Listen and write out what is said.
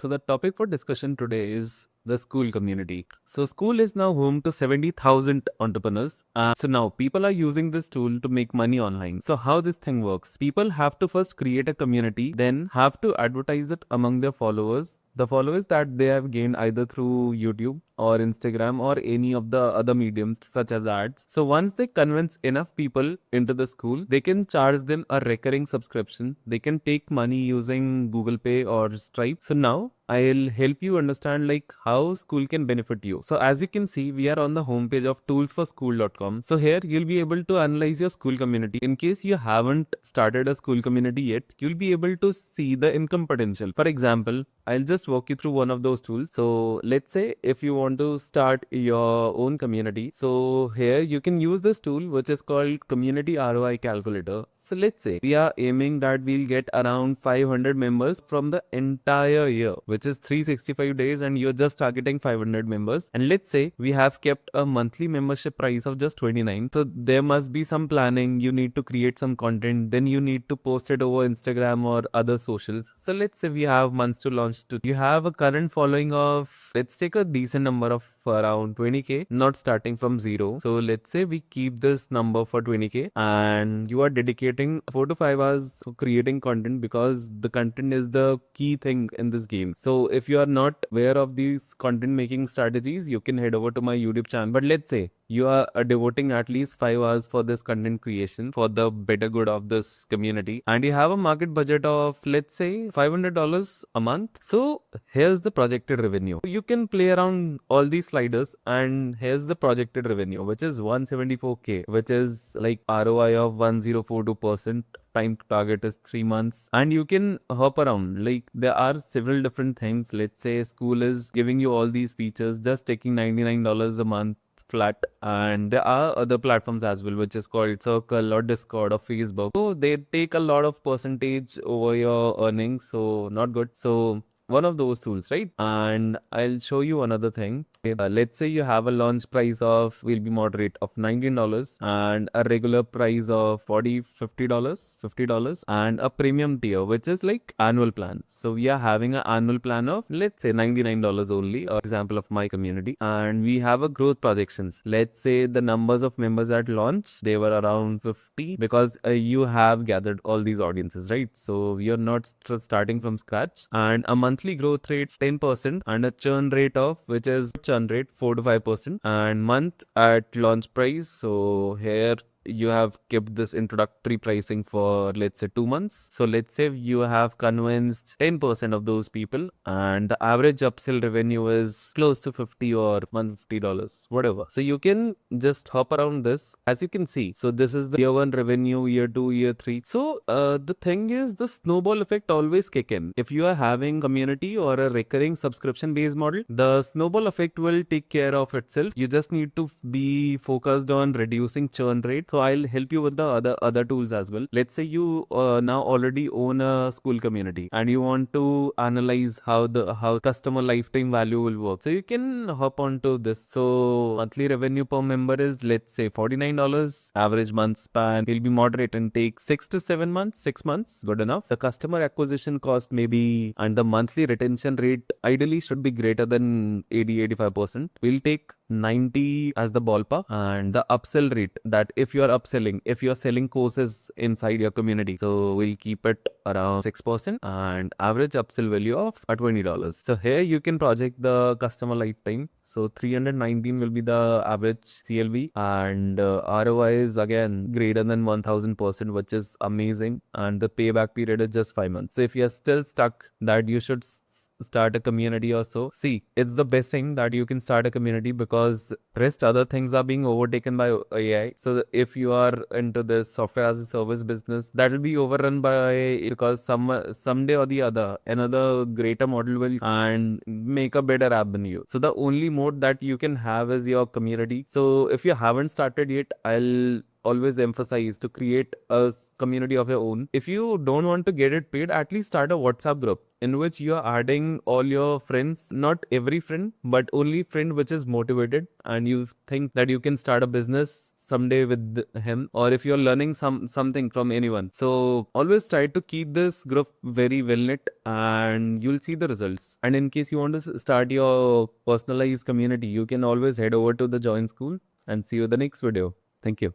So the topic for discussion today is the Skool community. So Skool is now home to 70,000 entrepreneurs. So now people are using this tool to make money online. So how this thing works? People have to first create a community, then have to advertise it among their followers. The followers that they have gained either through YouTube or Instagram or any of the other mediums such as ads. So once they convince enough people into the Skool, they can charge them a recurring subscription. They can take money using Google Pay or Stripe. So now I'll help you understand like how Skool can benefit you. So as you can see, we are on the homepage of toolsforskool.com. So here you'll be able to analyze your Skool community. In case you haven't started a Skool community yet, you'll be able to see the income potential. For example, I'll just walk you through one of those tools. So let's say if you want to start your own community, so here you can use this tool which is called Community ROI Calculator. So let's say we are aiming that we'll get around 500 members from the entire year, which is 365 days, and you're just targeting 500 members. And let's say we have kept a monthly membership price of just 29. So there must be some planning. You need to create some content, then you need to post it over Instagram or other socials. So let's say we have months to launch to. You have a current following of, let's take a decent number of around 20k, not starting from zero. So let's say we keep this number for 20k, and you are dedicating 4 to 5 hours for creating content, because the content is the key thing in this game. So if you are not aware of these content making strategies, you can head over to my YouTube channel. But let's say you are devoting at least 5 hours for this content creation for the better good of this community, and you have a market budget of, let's say, $500 a month. So here's the projected revenue. You can play around all these sliders, and here's the projected revenue, which is 174k, which is like ROI of 1042%. Time to target is 3 months, and you can hop around. Like there are several different things. Let's say Skool is giving you all these features, just taking $99 a month flat, and there are other platforms as well, which is called Circle or Discord or Facebook. So they take a lot of percentage over your earnings, so not good. So one of those tools, right? And I'll show you another thing. Let's say you have a launch price of, will be moderate, of $19, and a regular price of $40, $50, and a premium tier, which is like annual plan. So we are having an annual plan of, let's say, $99 only, or example of my community. And we have a growth projections. Let's say the numbers of members at launch, they were around 50, because you have gathered all these audiences, right? So you're not starting from scratch. And a monthly growth rate 10%, and a churn rate of, which is churn rate 4 to 5%, and month at launch price. So here you have kept this introductory pricing for, let's say, 2 months. So let's say you have convinced 10% of those people, and the average upsell revenue is close to 50 or $150, whatever. So you can just hop around this, as you can see. So this is the year 1 revenue, year 2, year 3. So the thing is, the snowball effect always kick in. If you are having community or a recurring subscription based model, the snowball effect will take care of itself. You just need to be focused on reducing churn rate. So I'll help you with the other tools as well. Let's say you now already own a Skool community, and you want to analyze how customer lifetime value will work. So you can hop onto this. So monthly revenue per member is, let's say, $49. Average month span will be moderate and take 6 to 7 months. 6 months, good enough. The customer acquisition cost maybe, and the monthly retention rate ideally should be greater than 80-85%. We'll take 90 as the ballpark. And the upsell rate, that if you are upselling, if you are selling courses inside your community, so we'll keep it around 6%, and average upsell value of $20. So here you can project the customer lifetime. So 319 will be the average CLV, and ROI is again greater than 1000%, which is amazing, and the payback period is just 5 months. So if you're still stuck that you should start a community or so, see, it's the best thing that you can start a community, because rest other things are being overtaken by AI. So if you are into this software as a service business, that will be overrun by, because someday or the other another greater model will and make a better app than you. So the only mode that you can have is your community. So if you haven't started yet, I'll always emphasize to create a community of your own. If you don't want to get it paid, at least start a WhatsApp group in which you are adding all your friends, not every friend, but only friend which is motivated and you think that you can start a business someday with him, or if you're learning something from anyone. So always try to keep this group very well knit and you'll see the results. And in case you want to start your personalized community, you can always head over to the Join Skool and see you in the next video. Thank you.